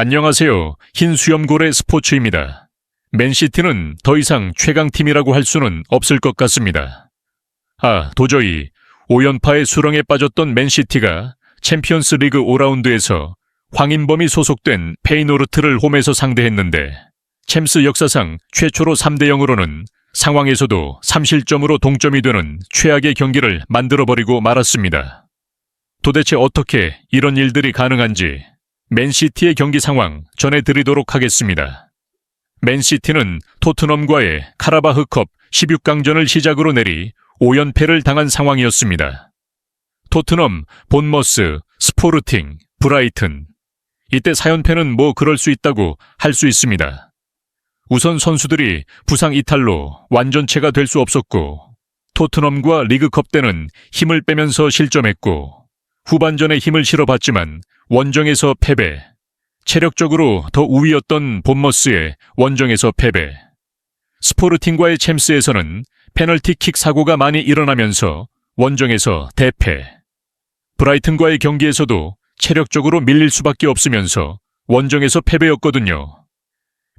안녕하세요. 흰 수염고래 스포츠입니다. 맨시티는 더 이상 최강팀이라고 할 수는 없을 것 같습니다. 도저히 5연파의 수렁에 빠졌던 맨시티가 챔피언스 리그 5라운드에서 황인범이 소속된 페이노르트를 홈에서 상대했는데 챔스 역사상 최초로 3대0으로는 상황에서도 3실점으로 동점이 되는 최악의 경기를 만들어버리고 말았습니다. 도대체 어떻게 이런 일들이 가능한지 맨시티의 경기 상황 전해드리도록 하겠습니다. 맨시티는 토트넘과의 카라바흐컵 16강전을 시작으로 내리 5연패를 당한 상황이었습니다. 토트넘, 본머스, 스포르팅, 브라이튼. 이때 4연패는 뭐 그럴 수 있다고 할 수 있습니다. 우선 선수들이 부상 이탈로 완전체가 될 수 없었고 토트넘과 리그컵 때는 힘을 빼면서 실점했고 후반전에 힘을 실어봤지만 원정에서 패배, 체력적으로 더 우위였던 본머스의 원정에서 패배, 스포르팅과의 챔스에서는 페널티킥 사고가 많이 일어나면서 원정에서 대패, 브라이튼과의 경기에서도 체력적으로 밀릴 수밖에 없으면서 원정에서 패배였거든요.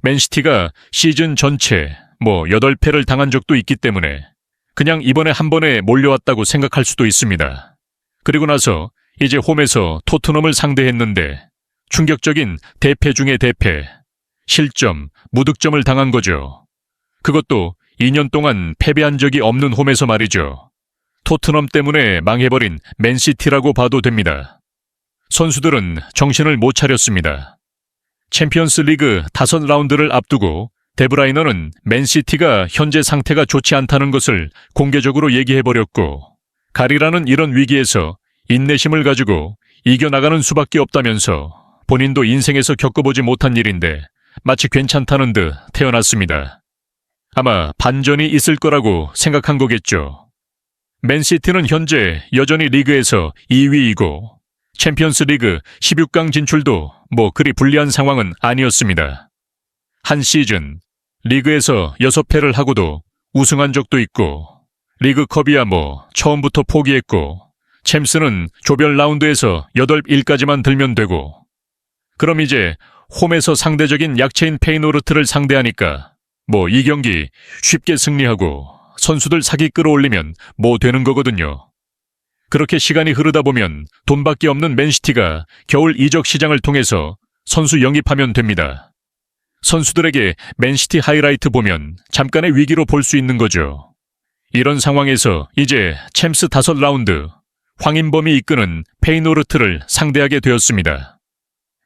맨시티가 시즌 전체 8패를 당한 적도 있기 때문에 그냥 이번에 한 번에 몰려왔다고 생각할 수도 있습니다. 그리고 나서 이제 홈에서 토트넘을 상대했는데 충격적인 대패 중의 대패, 실점, 무득점을 당한 거죠. 그것도 2년 동안 패배한 적이 없는 홈에서 말이죠. 토트넘 때문에 망해버린 맨시티라고 봐도 됩니다. 선수들은 정신을 못 차렸습니다. 챔피언스 리그 5라운드를 앞두고 데브라이너는 맨시티가 현재 상태가 좋지 않다는 것을 공개적으로 얘기해버렸고 가리라는 이런 위기에서 인내심을 가지고 이겨나가는 수밖에 없다면서 본인도 인생에서 겪어보지 못한 일인데 마치 괜찮다는 듯 태어났습니다. 아마 반전이 있을 거라고 생각한 거겠죠. 맨시티는 현재 여전히 리그에서 2위이고 챔피언스 리그 16강 진출도 그리 불리한 상황은 아니었습니다. 한 시즌 리그에서 6패를 하고도 우승한 적도 있고 리그컵이야 처음부터 포기했고 챔스는 조별 라운드에서 8일까지만 들면 되고 그럼 이제 홈에서 상대적인 약체인 페이노르트를 상대하니까 이 경기 쉽게 승리하고 선수들 사기 끌어올리면 되는 거거든요. 그렇게 시간이 흐르다 보면 돈밖에 없는 맨시티가 겨울 이적 시장을 통해서 선수 영입하면 됩니다. 선수들에게 맨시티 하이라이트 보면 잠깐의 위기로 볼 수 있는 거죠. 이런 상황에서 이제 챔스 5라운드 황인범이 이끄는 페이노르트를 상대하게 되었습니다.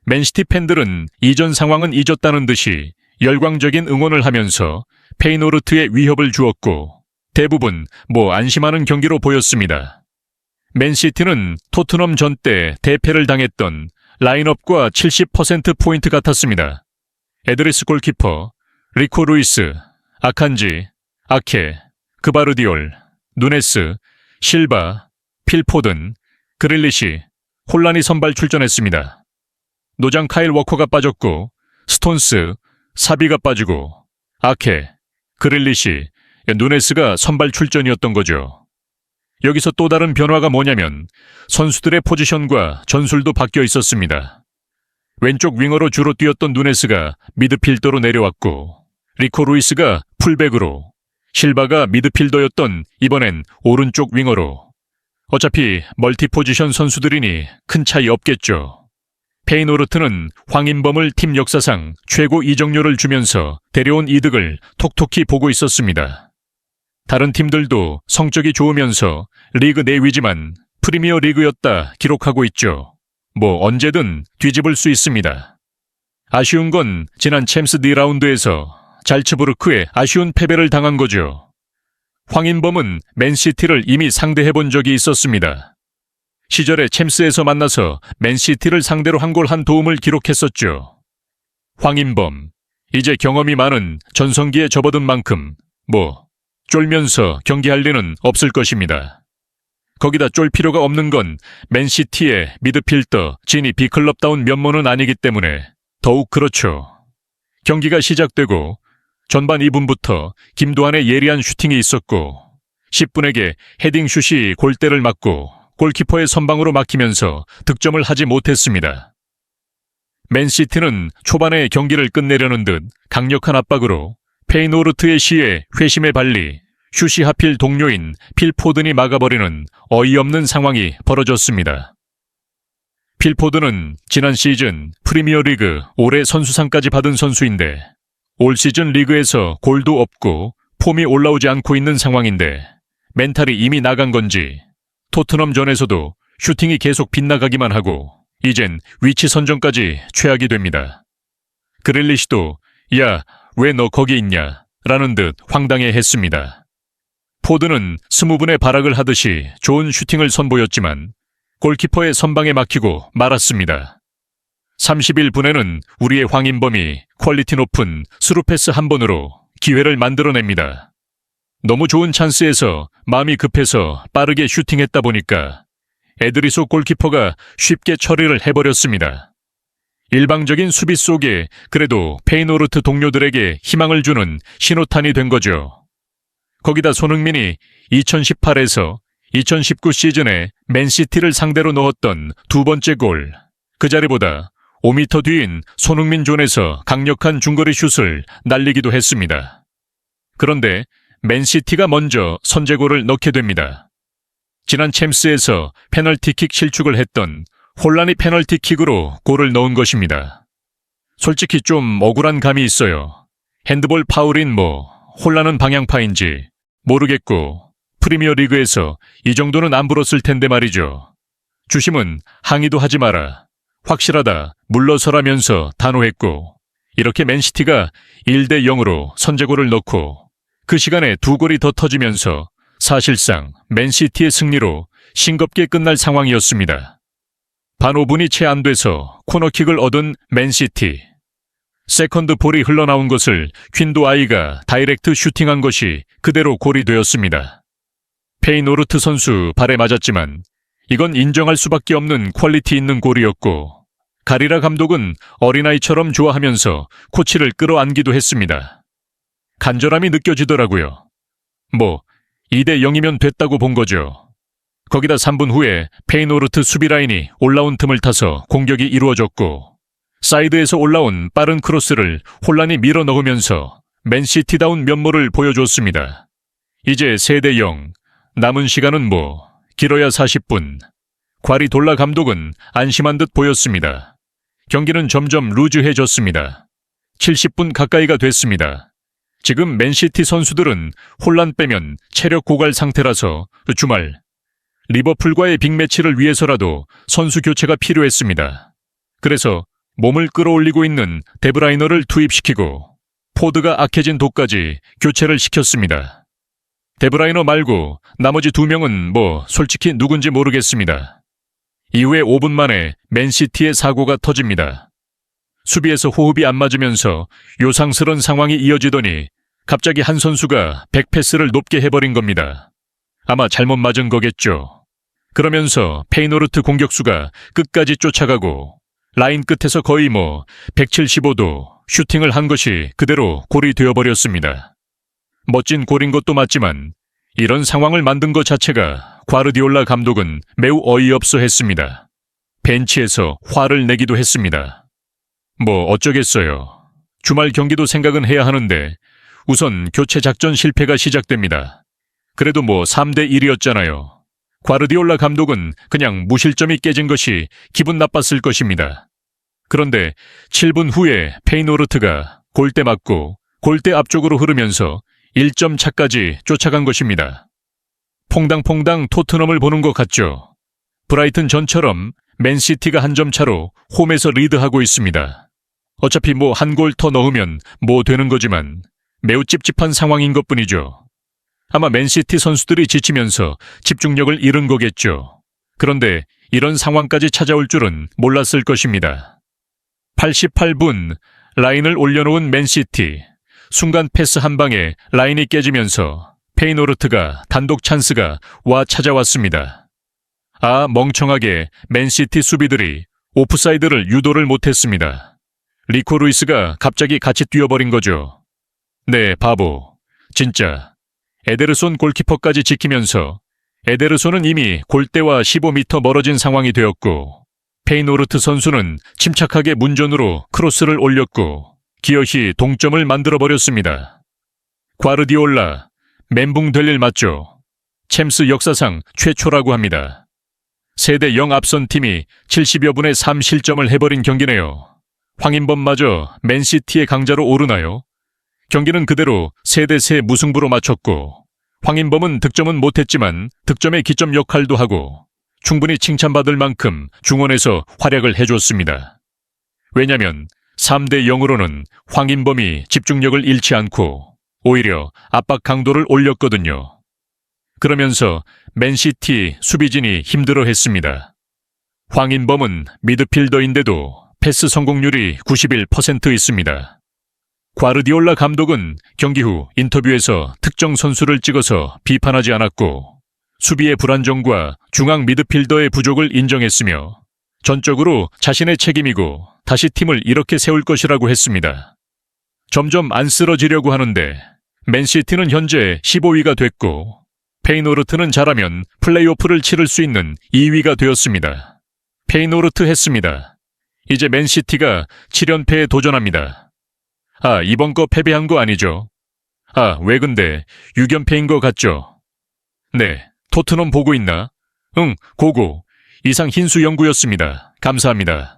맨시티 팬들은 이전 상황은 잊었다는 듯이 열광적인 응원을 하면서 페이노르트에 위협을 주었고 대부분 안심하는 경기로 보였습니다. 맨시티는 토트넘 전 때 대패를 당했던 라인업과 70%포인트 같았습니다. 에드리스 골키퍼, 리코 루이스, 아칸지, 아케, 그바르디올, 누네스, 실바, 필포든, 그릴리시, 혼란이 선발 출전했습니다. 노장 카일 워커가 빠졌고 스톤스, 사비가 빠지고 아케, 그릴리시, 누네스가 선발 출전이었던 거죠. 여기서 또 다른 변화가 뭐냐면 선수들의 포지션과 전술도 바뀌어 있었습니다. 왼쪽 윙어로 주로 뛰었던 누네스가 미드필더로 내려왔고 리코 루이스가 풀백으로 실바가 미드필더였던 이번엔 오른쪽 윙어로 어차피 멀티포지션 선수들이니 큰 차이 없겠죠. 페이노르트는 황인범을 팀 역사상 최고 이적료를 주면서 데려온 이득을 톡톡히 보고 있었습니다. 다른 팀들도 성적이 좋으면서 리그 내위지만 프리미어 리그였다 기록하고 있죠. 언제든 뒤집을 수 있습니다. 아쉬운 건 지난 챔스 D라운드에서 잘츠부르크에 아쉬운 패배를 당한 거죠. 황인범은 맨시티를 이미 상대해본 적이 있었습니다. 시절에 챔스에서 만나서 맨시티를 상대로 한 골 한 도움을 기록했었죠. 황인범, 이제 경험이 많은 전성기에 접어든 만큼 쫄면서 경기할 리는 없을 것입니다. 거기다 쫄 필요가 없는 건 맨시티의 미드필더 지니 B클럽다운 면모는 아니기 때문에 더욱 그렇죠. 경기가 시작되고 전반 2분부터 김도환의 예리한 슈팅이 있었고 10분에게 헤딩슛이 골대를 맞고 골키퍼의 선방으로 막히면서 득점을 하지 못했습니다. 맨시티는 초반에 경기를 끝내려는 듯 강력한 압박으로 페이노르트의 시에 회심의 발리, 슛이 하필 동료인 필 포든이 막아버리는 어이없는 상황이 벌어졌습니다. 필 포든은 지난 시즌 프리미어리그 올해 선수상까지 받은 선수인데 올 시즌 리그에서 골도 없고 폼이 올라오지 않고 있는 상황인데 멘탈이 이미 나간 건지 토트넘전에서도 슈팅이 계속 빗나가기만 하고 이젠 위치 선정까지 최악이 됩니다. 그릴리시도 야, 왜 너 거기 있냐 라는 듯 황당해했습니다. 포드는 스무분의 발악을 하듯이 좋은 슈팅을 선보였지만 골키퍼의 선방에 막히고 말았습니다. 31분에는 우리의 황인범이 퀄리티 높은 스루패스 한 번으로 기회를 만들어냅니다. 너무 좋은 찬스에서 마음이 급해서 빠르게 슈팅했다 보니까 에드리소 골키퍼가 쉽게 처리를 해버렸습니다. 일방적인 수비 속에 그래도 페이노르트 동료들에게 희망을 주는 신호탄이 된 거죠. 거기다 손흥민이 2018에서 2019 시즌에 맨시티를 상대로 넣었던 두 번째 골, 그 자리보다 5m 뒤인 손흥민 존에서 강력한 중거리 슛을 날리기도 했습니다. 그런데 맨시티가 먼저 선제골을 넣게 됩니다. 지난 챔스에서 페널티킥 실축을 했던 홀란이 페널티킥으로 골을 넣은 것입니다. 솔직히 좀 억울한 감이 있어요. 핸드볼 파울인 홀란은 방향파인지 모르겠고 프리미어리그에서 이 정도는 안 불었을 텐데 말이죠. 주심은 항의도 하지 마라. 확실하다. 물러서라면서 단호했고 이렇게 맨시티가 1대 0으로 선제골을 넣고 그 시간에 두 골이 더 터지면서 사실상 맨시티의 승리로 싱겁게 끝날 상황이었습니다. 반 5분이 채 안 돼서 코너킥을 얻은 맨시티. 세컨드 볼이 흘러나온 것을 퀸도 아이가 다이렉트 슈팅한 것이 그대로 골이 되었습니다. 페이노르트 선수 발에 맞았지만 이건 인정할 수밖에 없는 퀄리티 있는 골이었고 가리라 감독은 어린아이처럼 좋아하면서 코치를 끌어안기도 했습니다. 간절함이 느껴지더라고요. 2대 0이면 됐다고 본 거죠. 거기다 3분 후에 페이노르트 수비 라인이 올라온 틈을 타서 공격이 이루어졌고 사이드에서 올라온 빠른 크로스를 혼란이 밀어 넣으면서 맨시티다운 면모를 보여줬습니다. 이제 3대 0, 남은 시간은 길어야 40분. 과리돌라 감독은 안심한 듯 보였습니다. 경기는 점점 루즈해졌습니다. 70분 가까이가 됐습니다. 지금 맨시티 선수들은 혼란 빼면 체력 고갈 상태라서 주말 리버풀과의 빅매치를 위해서라도 선수 교체가 필요했습니다. 그래서 몸을 끌어올리고 있는 데브라이너를 투입시키고 포드가 악해진 도까지 교체를 시켰습니다. 데브라이너 말고 나머지 2명은 솔직히 누군지 모르겠습니다. 이후에 5분 만에 맨시티의 사고가 터집니다. 수비에서 호흡이 안 맞으면서 요상스런 상황이 이어지더니 갑자기 한 선수가 백패스를 높게 해버린 겁니다. 아마 잘못 맞은 거겠죠. 그러면서 페이노르트 공격수가 끝까지 쫓아가고 라인 끝에서 거의 175도 슈팅을 한 것이 그대로 골이 되어버렸습니다. 멋진 골인 것도 맞지만 이런 상황을 만든 것 자체가 과르디올라 감독은 매우 어이없어 했습니다. 벤치에서 화를 내기도 했습니다. 어쩌겠어요. 주말 경기도 생각은 해야 하는데 우선 교체 작전 실패가 시작됩니다. 그래도 3대 1이었잖아요. 과르디올라 감독은 그냥 무실점이 깨진 것이 기분 나빴을 것입니다. 그런데 7분 후에 페이노르트가 골대 맞고 골대 앞쪽으로 흐르면서 1점 차까지 쫓아간 것입니다. 퐁당퐁당 토트넘을 보는 것 같죠. 브라이튼 전처럼 맨시티가 한 점 차로 홈에서 리드하고 있습니다. 어차피 한 골 더 넣으면 되는 거지만 매우 찝찝한 상황인 것뿐이죠. 아마 맨시티 선수들이 지치면서 집중력을 잃은 거겠죠. 그런데 이런 상황까지 찾아올 줄은 몰랐을 것입니다. 88분 라인을 올려놓은 맨시티. 순간 패스 한 방에 라인이 깨지면서 페이노르트가 단독 찬스가 와 찾아왔습니다. 멍청하게 맨시티 수비들이 오프사이드를 유도를 못했습니다. 리코 루이스가 갑자기 같이 뛰어버린 거죠. 네, 바보. 진짜. 에데르손 골키퍼까지 지키면서 에데르손은 이미 골대와 15m 멀어진 상황이 되었고 페이노르트 선수는 침착하게 문전으로 크로스를 올렸고 기어이 동점을 만들어버렸습니다. 과르디올라, 멘붕 될 일 맞죠? 챔스 역사상 최초라고 합니다. 3대0 앞선 팀이 70여 분의 3실점을 해버린 경기네요. 황인범마저 맨시티의 강자로 오르나요? 경기는 그대로 3대3 무승부로 마쳤고 황인범은 득점은 못했지만 득점의 기점 역할도 하고 충분히 칭찬받을 만큼 중원에서 활약을 해줬습니다. 왜냐면 3대0으로는 황인범이 집중력을 잃지 않고 오히려 압박 강도를 올렸거든요. 그러면서 맨시티 수비진이 힘들어했습니다. 황인범은 미드필더인데도 패스 성공률이 91% 있습니다. 과르디올라 감독은 경기 후 인터뷰에서 특정 선수를 찍어서 비판하지 않았고 수비의 불안정과 중앙 미드필더의 부족을 인정했으며 전적으로 자신의 책임이고 다시 팀을 이렇게 세울 것이라고 했습니다. 점점 안 쓰러지려고 하는데 맨시티는 현재 15위가 됐고 페이노르트는 잘하면 플레이오프를 치를 수 있는 2위가 되었습니다. 페이노르트 했습니다. 이제 맨시티가 7연패에 도전합니다. 아, 이번 거 패배한 거 아니죠? 아, 왜 근데 6연패인 거 같죠? 네, 토트넘 보고 있나? 응, 고고. 이상 흰수 연구였습니다. 감사합니다.